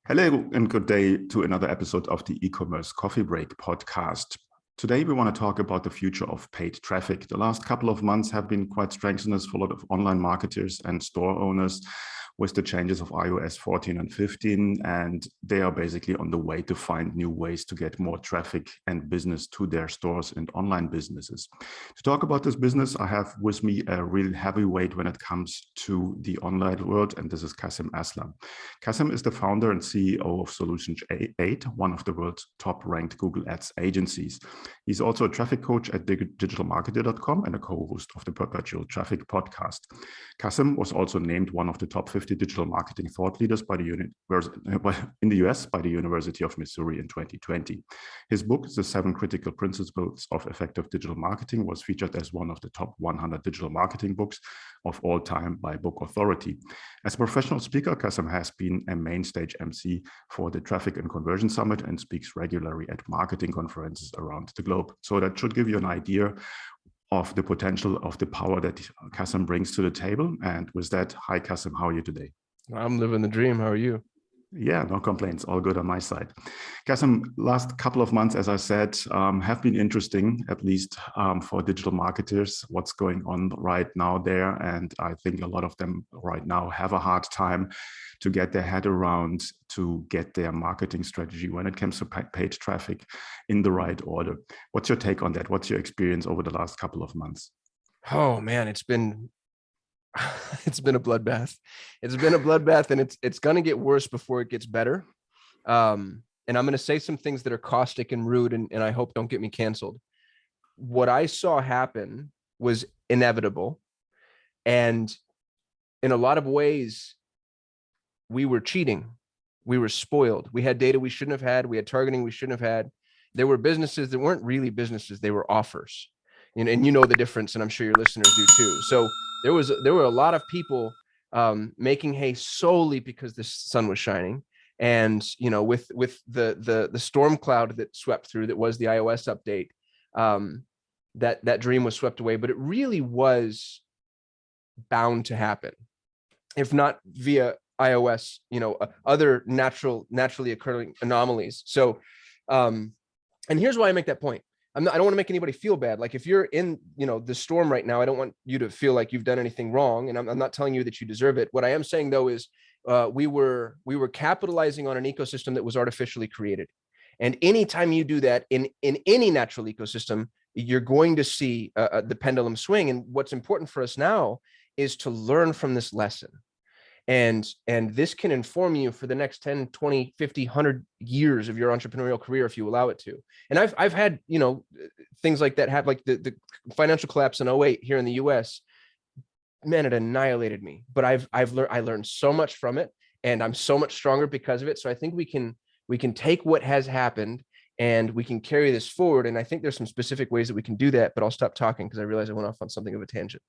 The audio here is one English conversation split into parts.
Hello and good day to another episode of the E-commerce Coffee Break podcast. Today we want to talk about the future of paid traffic. The last couple of months have been quite strenuous for a lot of online marketers and store owners with the changes of iOS 14 and 15, and they are basically on the way to find new ways to get more traffic and business to their stores and online businesses. To talk about this business, I have with me a real heavyweight when it comes to the online world, and this is Kasim Aslam. Kasim is the founder and CEO of Solutions 8, one of the world's top-ranked Google Ads agencies. He's also a traffic coach at digitalmarketer.com and a co-host of the Perpetual Traffic podcast. Kasim was also named one of the top 50 digital marketing thought leaders in the US by the University of Missouri in 2020. His book, The 7 Critical Principles of Effective Digital Marketing, was featured as one of the top 100 digital marketing books of all time by Book Authority. As a professional speaker, Kasim has been a main stage MC for the Traffic and Conversion Summit and speaks regularly at marketing conferences around the globe. So that should give you an idea of the potential of the power that Kasim brings to the table. And with that, hi Kasim, how are you today? I'm living the dream. How are you? Yeah, no complaints. All good on my side. Kasim, last couple of months, as I said, have been interesting, at least for digital marketers, what's going on right now there. And I think a lot of them right now have a hard time to get their head around to get their marketing strategy when it comes to paid traffic in the right order. What's your take on that? What's your experience over the last couple of months? Oh man, it's been it's been a bloodbath. It's been a bloodbath, and it's going to get worse before it gets better. And I'm going to say some things that are caustic and rude, and I hope don't get me canceled. What I saw happen was inevitable, and in a lot of ways, we were cheating. We were spoiled. We had data we shouldn't have had. We had targeting we shouldn't have had. There were businesses that weren't really businesses. They were offers. And you know the difference, and I'm sure your listeners do too. So there were a lot of people making hay solely because the sun was shining. And with the storm cloud that swept through, that was the iOS update, that dream was swept away. But it really was bound to happen, if not via iOS, other naturally occurring anomalies. So, and here's why I make that point. I don't want to make anybody feel bad. Like if you're in, the storm right now, I don't want you to feel like you've done anything wrong. And I'm not telling you that you deserve it. What I am saying though is we were capitalizing on an ecosystem that was artificially created. And anytime you do that in any natural ecosystem, you're going to see the pendulum swing. And what's important for us now is to learn from this lesson. And this can inform you for the next 10, 20, 50, 100 years of your entrepreneurial career if you allow it to. And I've had, things like that have, like the financial collapse in 08 here in the US. Man, it annihilated me. But I learned so much from it, and I'm so much stronger because of it. So I think we can take what has happened and we can carry this forward. And I think there's some specific ways that we can do that, but I'll stop talking because I realize I went off on something of a tangent.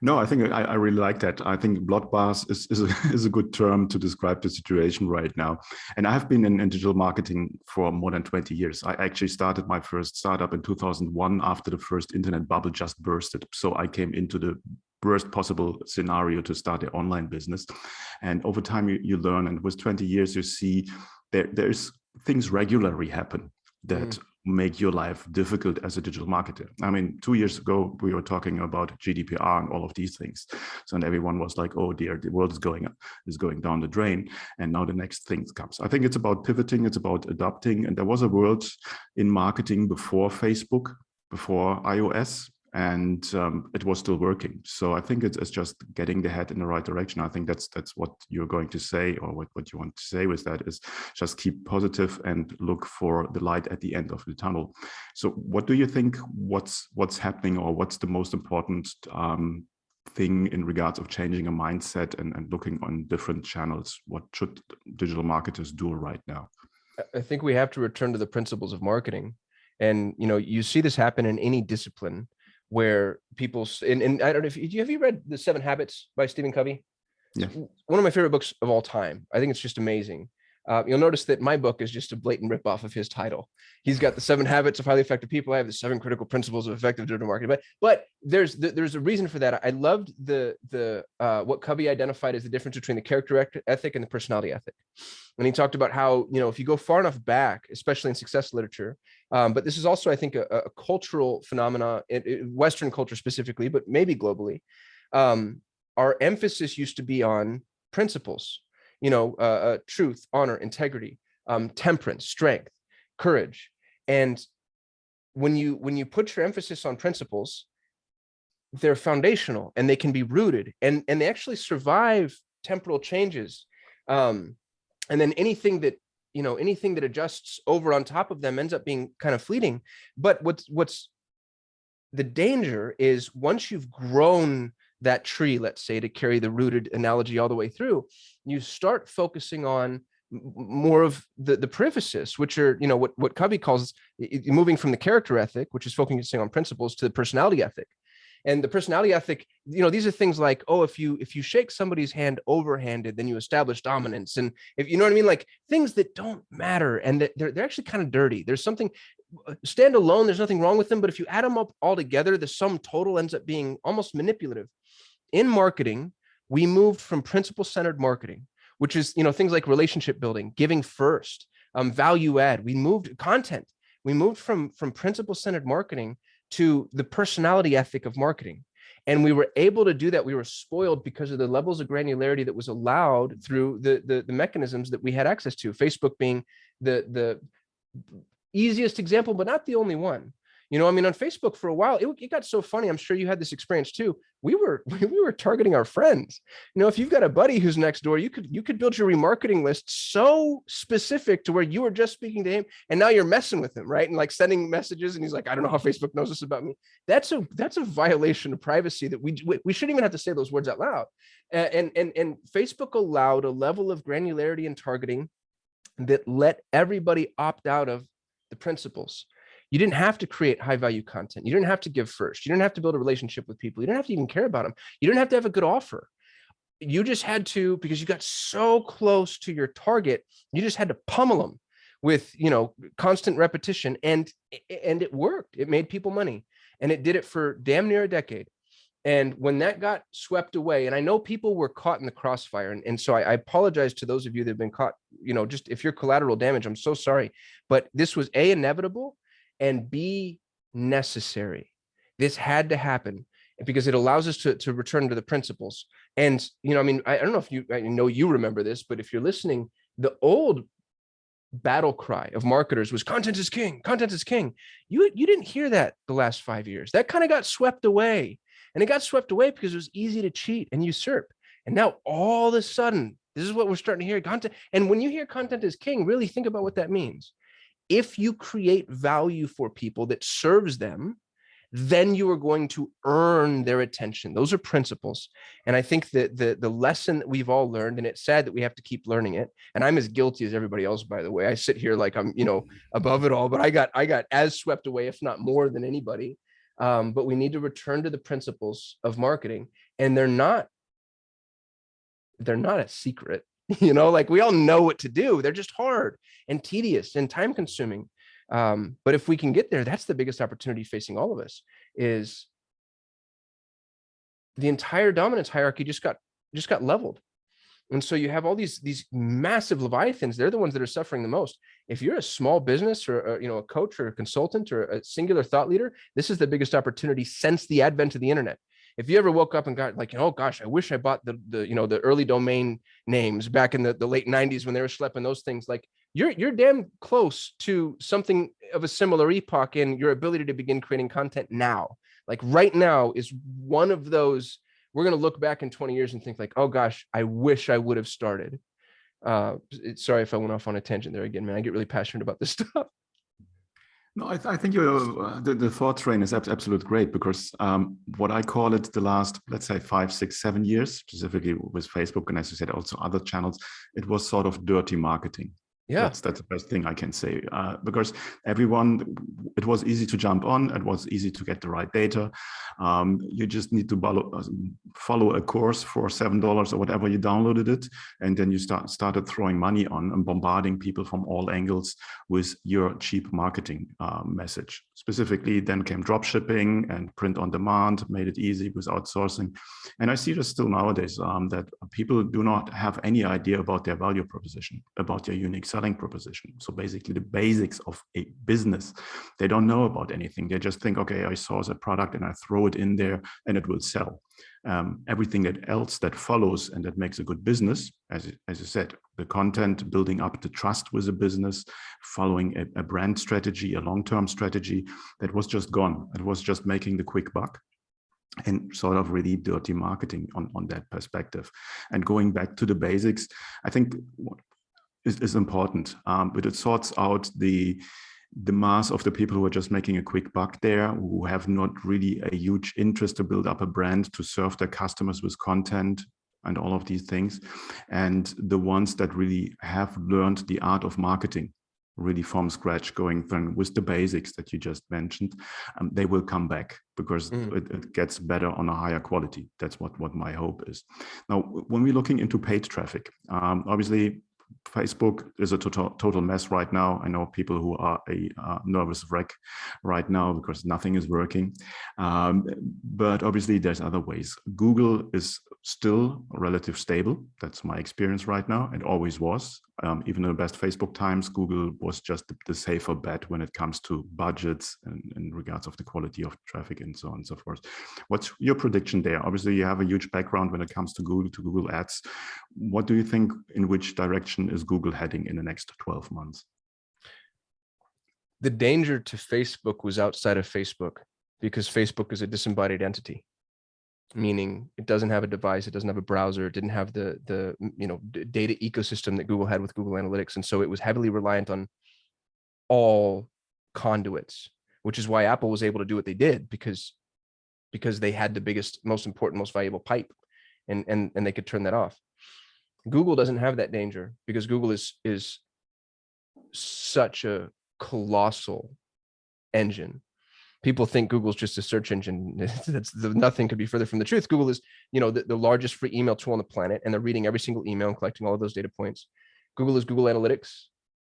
No, I think I really like that. I think bloodbath is a good term to describe the situation right now. And I have been in digital marketing for more than 20 years. I actually started my first startup in 2001 after the first internet bubble just bursted. So I came into the worst possible scenario to start an online business. And over time, you learn. And with 20 years, you see there's things regularly happen that make your life difficult as a digital marketer. I mean, 2 years ago, we were talking about GDPR and all of these things. So, and everyone was like, oh dear, the world is going down the drain. And now the next thing comes. I think it's about pivoting, it's about adapting. And there was a world in marketing before Facebook, before iOS, and it was still working. So I think it's just getting the head in the right direction. I think that's what you're going to say, or what you want to say with that is just keep positive and look for the light at the end of the tunnel. So what do you think, what's happening, or what's the most important thing in regards of changing a mindset and looking on different channels? What should digital marketers do right now? I think we have to return to the principles of marketing. And, you see this happen in any discipline, where people, and I don't know if have you read The 7 Habits by Stephen Covey? Yeah. One of my favorite books of all time. I think it's just amazing. You'll notice that my book is just a blatant ripoff of his title. He's got the 7 habits of highly effective people. I have the 7 critical principles of effective digital marketing. But there's a reason for that. I loved what Covey identified as the difference between the character ethic and the personality ethic. And he talked about how, if you go far enough back, especially in success literature, but this is also, I think, a cultural phenomena, in Western culture specifically, but maybe globally. Our emphasis used to be on principles. Truth, honor, integrity, temperance, strength, courage. And when you put your emphasis on principles, they're foundational and they can be rooted and they actually survive temporal changes. And then anything that adjusts over on top of them ends up being kind of fleeting. But what's the danger is once you've grown that tree, let's say, to carry the rooted analogy all the way through, you start focusing on more of the periphrasis, which are, what Covey calls moving from the character ethic, which is focusing on principles, to the personality ethic. And the personality ethic, these are things like, if you shake somebody's hand overhanded, then you establish dominance. And if you know what I mean, like things that don't matter and that they're actually kind of dirty. There's something stand alone. There's nothing wrong with them. But if you add them up all together, the sum total ends up being almost manipulative. In marketing, we moved from principle-centered marketing, which is, things like relationship building, giving first, value add. We moved content. We moved from principle-centered marketing to the personality ethic of marketing. And we were able to do that. We were spoiled because of the levels of granularity that was allowed through the mechanisms that we had access to. Facebook being the easiest example, but not the only one. On Facebook for a while, it got so funny. I'm sure you had this experience too. We were targeting our friends. If you've got a buddy who's next door, you could build your remarketing list so specific to where you were just speaking to him, and now you're messing with him, right? And like sending messages, and he's like, I don't know how Facebook knows this about me. That's a violation of privacy that we shouldn't even have to say those words out loud. And Facebook allowed a level of granularity and targeting that let everybody opt out of the principles. You didn't have to create high value content. You didn't have to give first. You didn't have to build a relationship with people. You didn't have to even care about them. You didn't have to have a good offer. You just had to, because you got so close to your target, you just had to pummel them with, constant repetition. And it worked. It made people money. And it did it for damn near a decade. And when that got swept away, and I know people were caught in the crossfire. And so I apologize to those of you that have been caught, just if you're collateral damage, I'm so sorry. But this was A, inevitable, and B, necessary. This had to happen because it allows us to return to the principles. And, I don't know if I know you remember this, but if you're listening, the old battle cry of marketers was content is king, content is king. You didn't hear that the last 5 years. That kind of got swept away. And it got swept away because it was easy to cheat and usurp. And now all of a sudden, this is what we're starting to hear, content. And when you hear content is king, really think about what that means. If you create value for people that serves them, then you are going to earn their attention. Those are principles. And I think that the lesson that we've all learned, and it's sad that we have to keep learning it. And I'm as guilty as everybody else, by the way. I sit here like I'm, above it all, but I got as swept away, if not more than anybody. But we need to return to the principles of marketing. And they're not a secret. Like we all know what to do. They're just hard and tedious and time consuming. But if we can get there, that's the biggest opportunity facing all of us. Is the entire dominance hierarchy just got leveled. And so you have all these massive leviathans. They're the ones that are suffering the most. If you're a small business or a coach or a consultant or a singular thought leader, this is the biggest opportunity since the advent of the internet. If you ever woke up and got like, oh gosh, I wish I bought the early domain names back in the late 90s when they were schlepping those things, like you're damn close to something of a similar epoch in your ability to begin creating content now. Like right now is one of those, we're going to look back in 20 years and think like, oh gosh, I wish I would have started. Sorry if I went off on a tangent there again, man. I get really passionate about this stuff. No, I think the thought train is absolutely great because what I call it the last, let's say 5, 6, 7 years, specifically with Facebook, and as you said, also other channels, it was sort of dirty marketing. Yeah. That's the best thing I can say, because everyone, it was easy to jump on. It was easy to get the right data. You just need to follow a course for $7 or whatever you downloaded it, and then you started throwing money on and bombarding people from all angles with your cheap marketing message. Specifically, then came drop shipping and print on demand, made it easy with outsourcing. And I see this still nowadays, that people do not have any idea about their value proposition, about their unique selling proposition. So basically the basics of a business, they don't know about anything. They just think, okay, I source a product and I throw it in there and it will sell. Everything else that follows and that makes a good business, as you said, the content, building up the trust with the business, following a brand strategy, a long-term strategy, that was just gone. It was just making the quick buck and sort of really dirty marketing on that perspective. And going back to the basics, I think is important, but it sorts out the mass of the people who are just making a quick buck there, who have not really a huge interest to build up a brand, to serve their customers with content and all of these things. And the ones that really have learned the art of marketing, really from scratch, going from with the basics that you just mentioned, they will come back because it gets better on a higher quality. That's what my hope is. Now, when we're looking into paid traffic, obviously, Facebook is a total mess right now. I know people who are a nervous wreck right now because nothing is working. But obviously there's other ways. Google is still relatively stable. That's my experience right now. It always was. Even in the best Facebook times, Google was just the safer bet when it comes to budgets and in regards of the quality of traffic and so on and so forth. What's your prediction there? Obviously, you have a huge background when it comes to Google Ads. What do you think, in which direction is Google heading in the next 12 months? The danger to Facebook was outside of Facebook, because Facebook is a disembodied entity, meaning it doesn't have a device, it doesn't have a browser, it didn't have the data ecosystem that Google had with Google Analytics. And so it was heavily reliant on all conduits, which is why Apple was able to do what they did, because they had the biggest, most important, most valuable pipe, and they could turn that off. Google doesn't have that danger because Google is such a colossal engine. People think Google's just a search engine. Nothing could be further from the truth. Google is, the largest free email tool on the planet, and they're reading every single email and collecting all of those data points. Google is Google Analytics,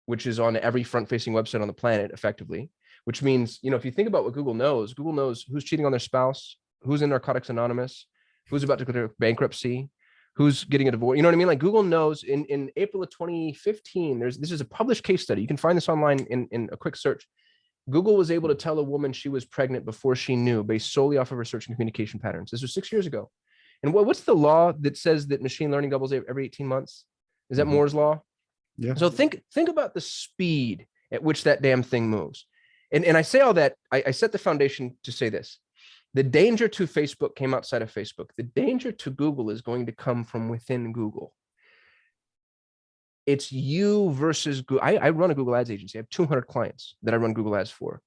which is on every front-facing website on the planet, effectively. Which means, if you think about what Google knows who's cheating on their spouse, who's in Narcotics Anonymous, who's about to go to bankruptcy, who's getting a divorce. You know what I mean? Like, Google knows. In April of 2015, this is a published case study. You can find this online in a quick search. Google was able to tell a woman she was pregnant before she knew, based solely off of her search and communication patterns. This was 6 years ago. And what's the law that says that machine learning doubles every 18 months? Is that Moore's law? Yeah. So think about the speed at which that damn thing moves. And I say all that, I set the foundation to say this. The danger to Facebook came outside of Facebook. The danger to Google is going to come from within Google. It's you versus Google. I run a Google Ads agency. I have 200 clients that I run Google Ads for.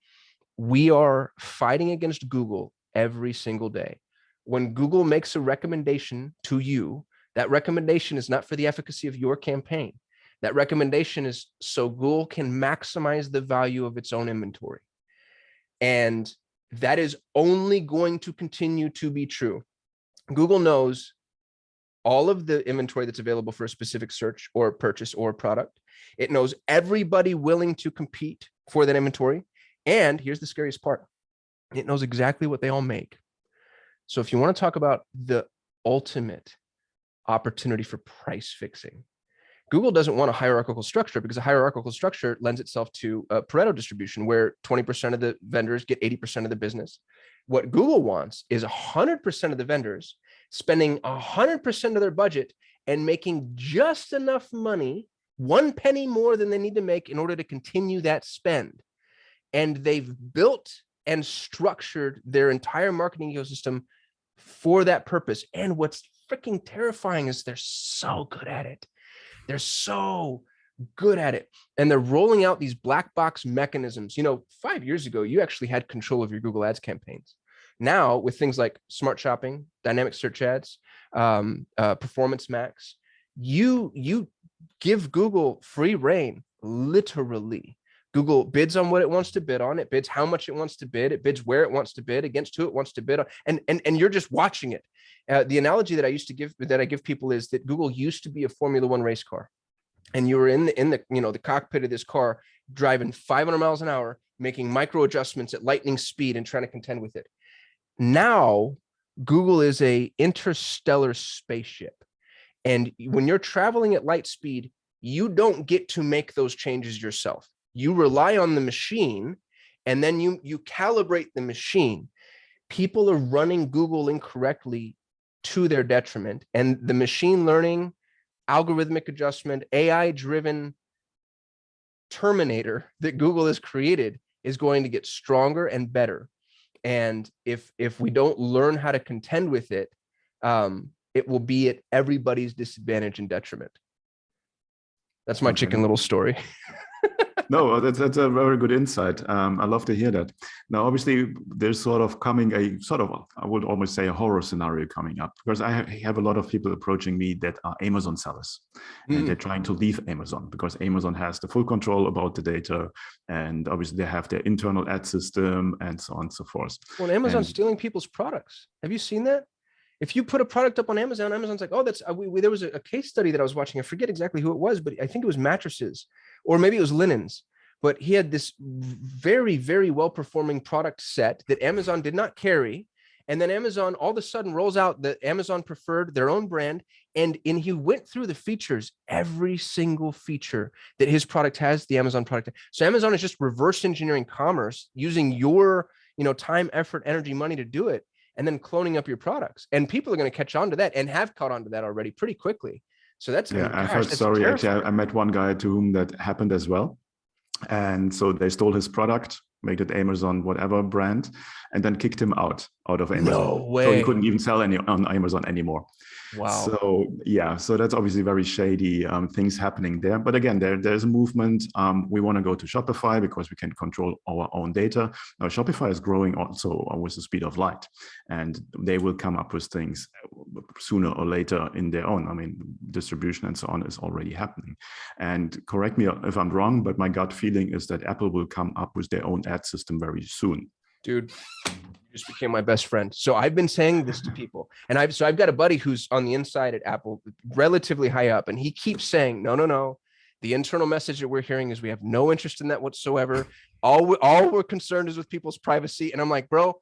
We are fighting against Google every single day. When Google makes a recommendation to you, that recommendation is not for the efficacy of your campaign. That recommendation is so Google can maximize the value of its own inventory. And that is only going to continue to be true. Google knows all of the inventory that's available for a specific search or purchase or product. It knows everybody willing to compete for that inventory. And here's the scariest part. It knows exactly what they all make. So if you want to talk about the ultimate opportunity for price fixing, Google doesn't want a hierarchical structure, because a hierarchical structure lends itself to a Pareto distribution where 20% of the vendors get 80% of the business. What Google wants is 100% of the vendors spending 100% of their budget and making just enough money, 1 penny more than they need to make in order to continue that spend. And they've built and structured their entire marketing ecosystem for that purpose. And what's freaking terrifying is they're so good at it. They're so good at it. And they're rolling out these black box mechanisms. 5 years ago, you actually had control of your Google Ads campaigns. Now, with things like smart shopping, dynamic search ads, Performance Max, you give Google free reign literally. Google bids on what it wants to bid on. It bids how much it wants to bid. It bids where it wants to bid against who it wants to bid on. And you're just watching it. The analogy that I give people is that Google used to be a Formula One race car, and you were in the cockpit of this car, driving 500 miles an hour, making micro adjustments at lightning speed and trying to contend with it. Now, Google is a interstellar spaceship, and when you're traveling at light speed, you don't get to make those changes yourself. You rely on the machine, and then you calibrate the machine. People are running Google incorrectly to their detriment, and the machine learning, algorithmic adjustment, AI-driven terminator that Google has created is going to get stronger and better. And if we don't learn how to contend with it, it will be at everybody's disadvantage and detriment. That's my chicken little story. No, that's a very good insight. I love to hear that. Now, obviously, there's sort of coming I would almost say a horror scenario coming up, because I have a lot of people approaching me that are Amazon sellers, and they're trying to leave Amazon because Amazon has the full control about the data, and obviously they have their internal ad system and so on and so forth. Well, Amazon's stealing people's products. Have you seen that? If you put a product up on Amazon, Amazon's like, oh, that's there was a case study that I was watching. I forget exactly who it was, but I think it was mattresses, or maybe it was linens. But he had this very, very well-performing product set that Amazon did not carry. And then Amazon all of a sudden rolls out the Amazon Preferred, their own brand. And he went through the features, every single feature that his product has, the Amazon product. So Amazon is just reverse engineering commerce, using your time, effort, energy, money to do it, and then cloning up your products. And people are going to catch on to that, and have caught on to that already pretty quickly. So that's, I've heard story. Actually, I met one guy to whom that happened as well. And so they stole his product, made it Amazon whatever brand, and then kicked him out of Amazon. No way. So he couldn't even sell on Amazon anymore. Wow. So yeah, so that's obviously very shady things happening there. But again, there's a movement. We want to go to Shopify because we can control our own data. Now Shopify is growing also with the speed of light, and they will come up with things sooner or later in their own. I mean, distribution and so on is already happening. And correct me if I'm wrong, but my gut feeling is that Apple will come up with their own ad system very soon. Dude, you just became my best friend. So I've been saying this to people, and I've got a buddy who's on the inside at Apple, relatively high up, and he keeps saying, no. The internal message that we're hearing is we have no interest in that whatsoever. All we're concerned is with people's privacy. And I'm like, bro,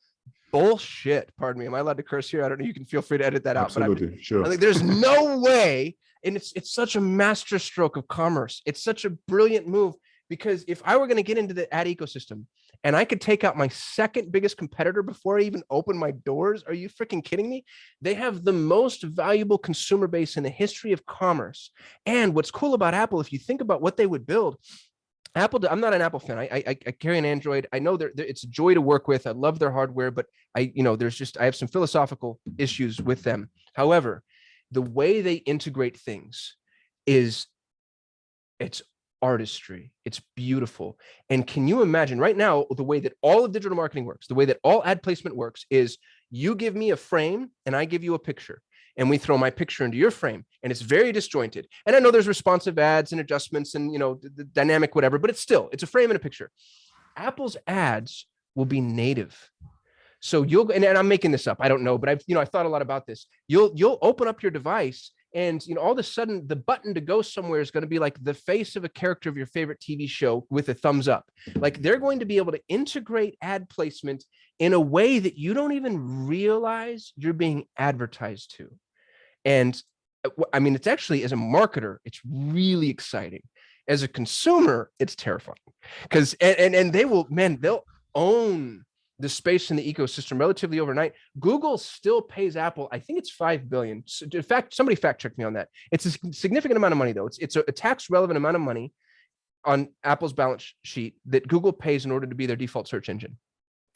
bullshit. Pardon me. Am I allowed to curse here? I don't know. You can feel free to edit that out. Absolutely, sure. I'm like, there's no way. And it's such a masterstroke of commerce. It's such a brilliant move, because if I were going to get into the ad ecosystem and I could take out my second biggest competitor before I even open my doors, are you freaking kidding me? They have the most valuable consumer base in the history of commerce. And what's cool about Apple, if you think about what they would build, Apple, I'm not an Apple fan. I carry an Android. I know it's a joy to work with. I love their hardware, but I have some philosophical issues with them. However, the way they integrate things it's artistry. It's beautiful. And can you imagine right now, the way that all of digital marketing works, the way that all ad placement works is you give me a frame and I give you a picture, and we throw my picture into your frame, and it's very disjointed. And I know there's responsive ads and adjustments and, the dynamic, whatever, but it's a frame and a picture. Apple's ads will be native. So and I'm making this up, I don't know, but I've thought a lot about this. You'll open up your device, and all of a sudden the button to go somewhere is going to be like the face of a character of your favorite TV show with a thumbs up. Like, they're going to be able to integrate ad placement in a way that you don't even realize you're being advertised to. And I mean, it's actually, as a marketer, it's really exciting. As a consumer, it's terrifying, because and they'll own the space in the ecosystem relatively overnight. Google still pays Apple, I think it's $5 billion. In fact, somebody fact checked me on that. It's a significant amount of money, though. It's a tax relevant amount of money on Apple's balance sheet that Google pays in order to be their default search engine.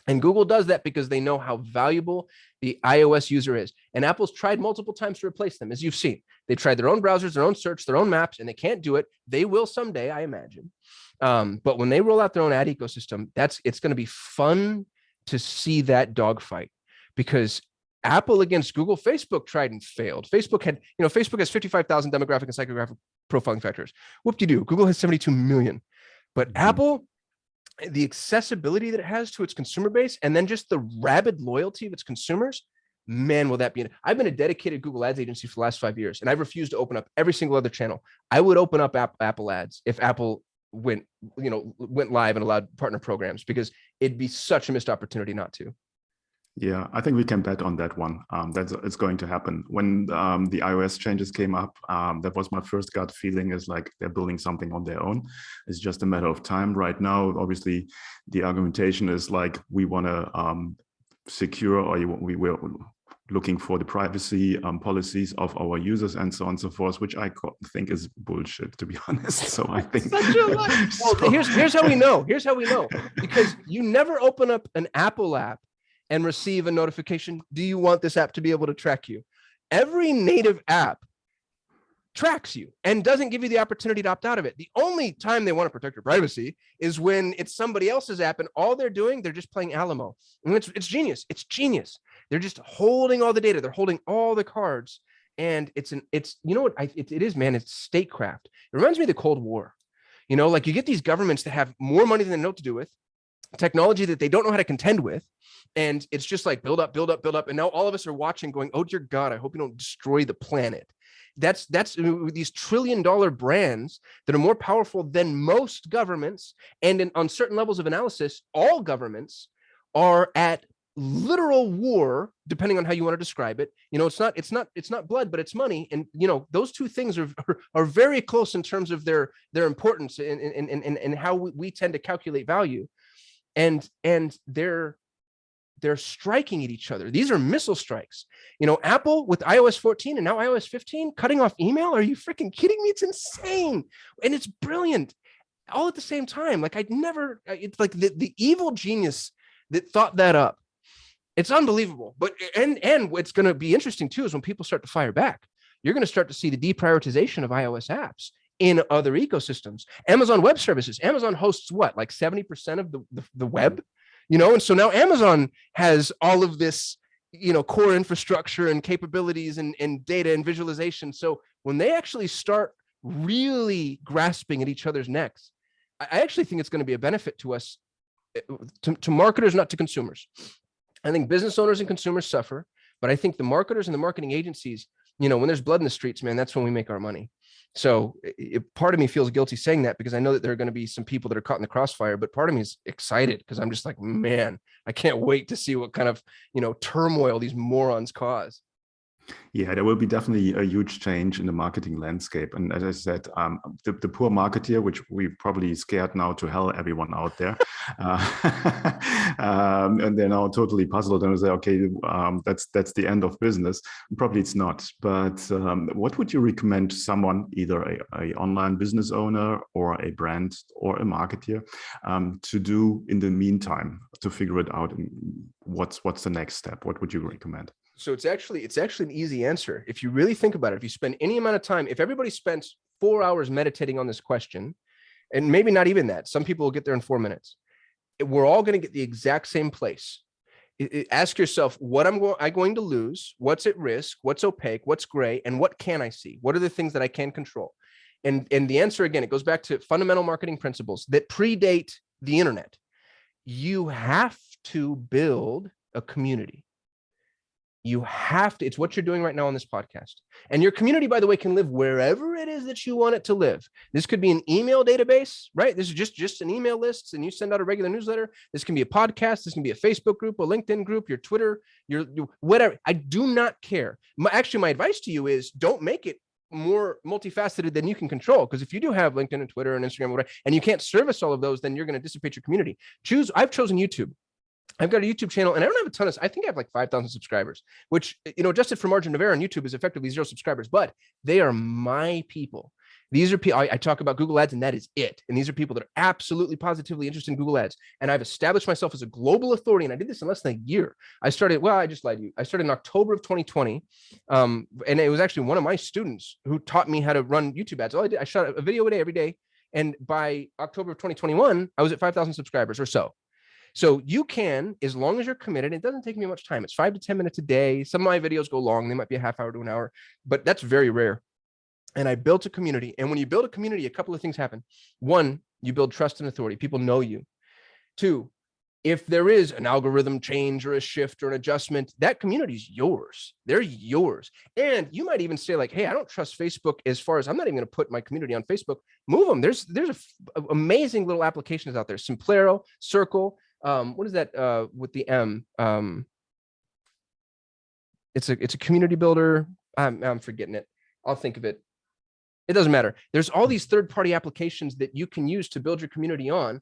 And Google does that because they know how valuable the iOS user is. And Apple's tried multiple times to replace them, as you've seen. They tried their own browsers, their own search, their own maps, and they can't do it. They will someday, I imagine. But when they roll out their own ad ecosystem, it's going to be fun to see that dogfight, because Apple against Google, Facebook tried and failed. Facebook has 55,000 demographic and psychographic profiling factors. Whoop-de-doo, Google has 72 million. But Apple, the accessibility that it has to its consumer base, and then just the rabid loyalty of its consumers, man, will that be. I've been a dedicated Google Ads agency for the last 5 years, and I've refused to open up every single other channel. I would open up Apple Ads if Apple went live and allowed partner programs, because it'd be such a missed opportunity not to. Yeah, I think we can bet on that one. It's going to happen. When the iOS changes came up, that was my first gut feeling, is like they're building something on their own. It's just a matter of time. Right now, obviously, the argumentation is like we want to secure, or we were looking for the privacy policies of our users and so on and so forth, which I think is bullshit, to be honest. So I think such a lot. Well, here's how we know. Here's how we know. Because you never open up an Apple app and receive a notification, do you want this app to be able to track you? Every native app tracks you and doesn't give you the opportunity to opt out of it. The only time they want to protect your privacy is when it's somebody else's app and all they're doing, they're just playing Alamo. And it's genius. It's genius. They're just holding all the data. They're holding all the cards. And it's you know what it is, man, it's statecraft. It reminds me of the Cold War. You know, like you get these governments that have more money than they know what to do with, technology that they don't know how to contend with. And it's just like build up. And now all of us are watching going, oh, dear God, I hope you don't destroy the planet. That's these $1 trillion brands that are more powerful than most governments. And on certain levels of analysis, all governments are at literal war, depending on how you want to describe it. You know, it's not blood, but it's money. And, you know, those two things are very close in terms of their importance and how we tend to calculate value. And they're striking at each other. These are missile strikes. You know, Apple with iOS 14 and now iOS 15 cutting off email. Are you freaking kidding me? It's insane. And it's brilliant all at the same time. Like it's like the evil genius that thought that up. It's unbelievable. But, and what's going to be interesting too, is when people start to fire back, you're going to start to see the deprioritization of iOS apps in other ecosystems. Amazon Web Services. Amazon hosts what, like 70% of the web? You know, and so now Amazon has all of this, you know, core infrastructure and capabilities and data and visualization. So when they actually start really grasping at each other's necks, I actually think it's going to be a benefit to us, to marketers, not to consumers. I think business owners and consumers suffer, but I think the marketers and the marketing agencies, you know, when there's blood in the streets, man, that's when we make our money. So part of me feels guilty saying that, because I know that there are going to be some people that are caught in the crossfire, but part of me is excited because I'm just like, man, I can't wait to see what kind of, you know, turmoil these morons cause. Yeah, there will be definitely a huge change in the marketing landscape. And as I said, the poor marketeer, which we probably scared now to hell everyone out there, and they're now totally puzzled and say, okay, that's the end of business. Probably it's not. But what would you recommend to someone, either a online business owner or a brand or a marketeer, to do in the meantime to figure it out? And what's the next step? What would you recommend? So it's actually an easy answer. If you really think about it, if you spend any amount of time, if everybody spent 4 hours meditating on this question, and maybe not even that, some people will get there in 4 minutes, we're all going to get the exact same place. Ask yourself, what am I going to lose? What's at risk? What's opaque? What's gray? And what can I see? What are the things that I can control? And the answer, again, it goes back to fundamental marketing principles that predate the internet. You have to build a community. You have to, it's what you're doing right now on this podcast. And your community, by the way, can live wherever it is that you want it to live. This could be an email database, right? This is just an email list, and you send out a regular newsletter. This can be a podcast. This can be a Facebook group, a LinkedIn group, your Twitter, your whatever. I do not care. Actually, my advice to you is don't make it more multifaceted than you can control. Because if you do have LinkedIn and Twitter and Instagram, whatever, and you can't service all of those, then you're going to dissipate your community. I've chosen YouTube. I've got a YouTube channel, and I don't have a ton of, I think I have like 5,000 subscribers, which, you know, adjusted for margin of error on YouTube is effectively 0 subscribers, but they are my people. These are people, I talk about Google Ads, and that is it. And these are people that are absolutely positively interested in Google Ads. And I've established myself as a global authority. And I did this in less than a year. I just lied to you. I started in October of 2020. And it was actually one of my students who taught me how to run YouTube ads. All I did, I shot a video a day, every day. And by October of 2021, I was at 5,000 subscribers or so. So you can, as long as you're committed, it doesn't take me much time. It's 5 to 10 minutes a day. Some of my videos go long. They might be a half hour to an hour, but that's very rare. and I built a community. And when you build a community, a couple of things happen. One, you build trust and authority. People know you. Two, if there is an algorithm change or a shift or an adjustment, that community is yours. They're yours. And you might even say like, hey, I don't trust Facebook as far as I'm not even going to put my community on Facebook. Move them. There's amazing little applications out there. Simplero, Circle. What is that with the M? It's a community builder. I'm forgetting it. I'll think of it. It doesn't matter. There's all these third-party applications that you can use to build your community on.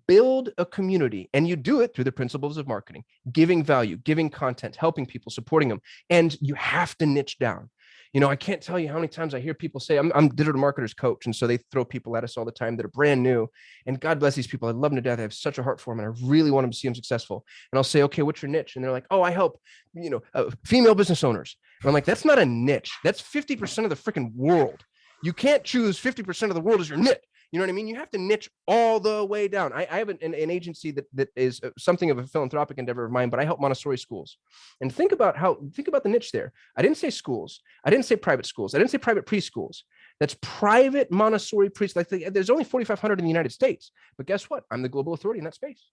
Build a community, and you do it through the principles of marketing, giving value, giving content, helping people, supporting them. And you have to niche down. You know, I can't tell you how many times I hear people say, I'm digital marketers coach. And so they throw people at us all the time that are brand new. And God bless these people. I love them to death. I have such a heart for them. And I really want them to see them successful. And I'll say, okay, what's your niche? And they're like, oh, I help, female business owners. And I'm like, that's not a niche. That's 50% of the freaking world. You can't choose 50% of the world as your niche. You know what I mean? You have to niche all the way down. I have an agency that is something of a philanthropic endeavor of mine, but I help Montessori schools. And think about the niche there. I didn't say schools. I didn't say private schools. I didn't say private preschools. That's private Montessori preschools. Like there's only 4,500 in the United States. But guess what? I'm the global authority in that space.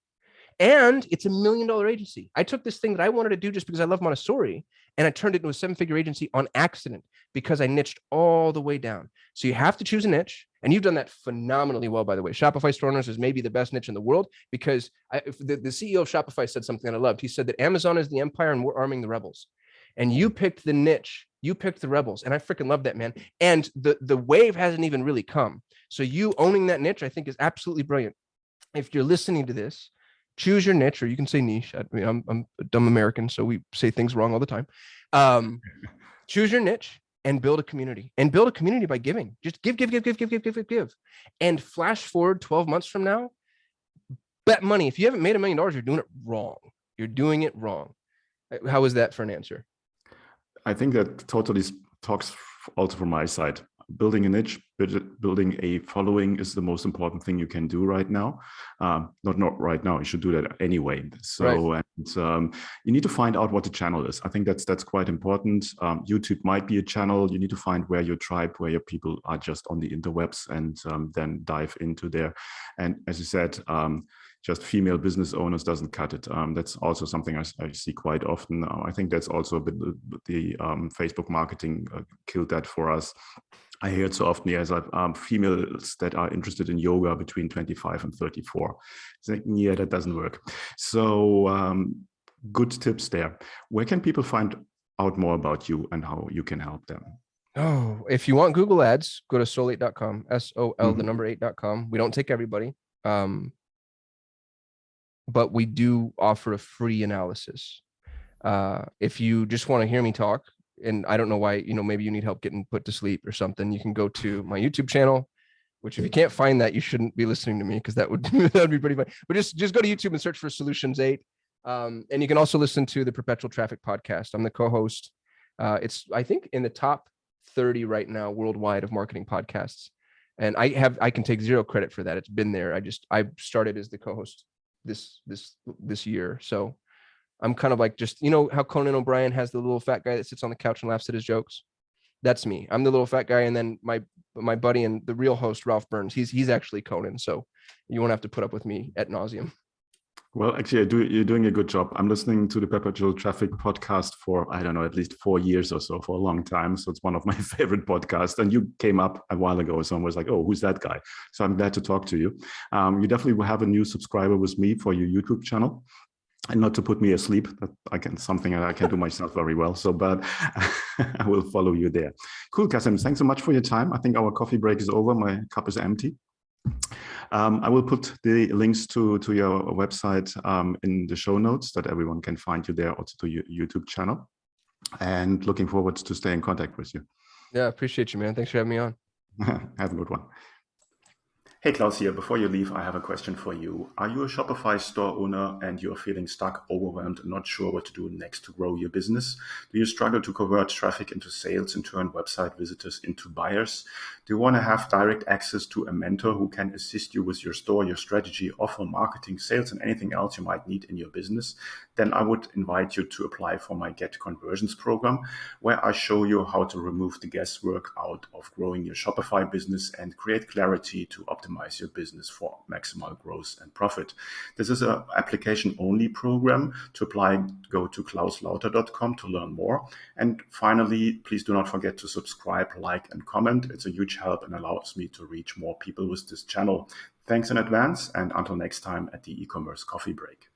And it's $1 million agency. I took this thing that I wanted to do just because I love Montessori, and I turned it into a 7-figure agency on accident because I niched all the way down. So you have to choose a niche, and you've done that phenomenally well, by the way. Shopify store owners is maybe the best niche in the world because the CEO of Shopify said something that I loved. He said that Amazon is the empire and we're arming the rebels. And you picked the niche. You picked the rebels. And I freaking love that, man. And the wave hasn't even really come. So you owning that niche, I think, is absolutely brilliant. If you're listening to this, choose your niche, or you can say niche. I mean, I'm a dumb American, so we say things wrong all the time. Choose your niche and build a community. And build a community by giving. Just give. And flash forward 12 months from now, bet money. If you haven't made $1 million, you're doing it wrong. You're doing it wrong. How is that for an answer? I think that totally talks also from my side. Building a niche, building a following is the most important thing you can do right now. Not right now. You should do that anyway. So, right. And you need to find out what the channel is. I think that's quite important. YouTube might be a channel. You need to find where your tribe, where your people are just on the interwebs, and then dive into there. And as you said, just female business owners doesn't cut it. That's also something I see quite often. I think that's also a bit the Facebook marketing killed that for us. I hear it so often, yes, females that are interested in yoga between 25 and 34. It's like, yeah, that doesn't work. So good tips there. Where can people find out more about you and how you can help them? Oh, if you want Google ads, go to sol8.com, SOL, the number 8.com. We don't take everybody. But we do offer a free analysis. If you just want to hear me talk, and I don't know why, maybe you need help getting put to sleep or something, you can go to my YouTube channel, which if you can't find that, you shouldn't be listening to me because that would be pretty funny. But just go to YouTube and search for Solutions 8. And you can also listen to the Perpetual Traffic podcast. I'm the co-host. It's, I think, in the top 30 right now worldwide of marketing podcasts. And I can take zero credit for that. It's been there. I started as the co-host this year. So I'm kind of like, just, how Conan O'Brien has the little fat guy that sits on the couch and laughs at his jokes. That's me. I'm the little fat guy. And then my buddy and the real host, Ralph Burns, he's actually Conan. So you won't have to put up with me ad nauseum. Well, actually, you're doing a good job. I'm listening to the Perpetual Traffic podcast for, I don't know, at least 4 years or so, for a long time. So it's one of my favorite podcasts. And you came up a while ago. So I was like, oh, who's that guy? So I'm glad to talk to you. You definitely will have a new subscriber with me for your YouTube channel. And not to put me asleep, something that I can do myself very well. So, but I will follow you there. Cool, Kasim. Thanks so much for your time. I think our coffee break is over. My cup is empty. I will put the links to your website in the show notes that everyone can find you there, also to your YouTube channel. And looking forward to stay in contact with you. Yeah, appreciate you, man. Thanks for having me on. Have a good one. Hey Klaus here. Before you leave, I have a question for you. Are you a Shopify store owner and you're feeling stuck, overwhelmed, and not sure what to do next to grow your business? Do you struggle to convert traffic into sales and turn website visitors into buyers? Do you want to have direct access to a mentor who can assist you with your store, your strategy, offer, marketing, sales, and anything else you might need in your business? Then I would invite you to apply for my Get Conversions program, where I show you how to remove the guesswork out of growing your Shopify business and create clarity to optimize your business for maximal growth and profit. This is an application-only program. To apply, go to klauslauter.com to learn more. And finally, please do not forget to subscribe, like, and comment. It's a huge help and allows me to reach more people with this channel. Thanks in advance, and until next time at the e-commerce coffee break.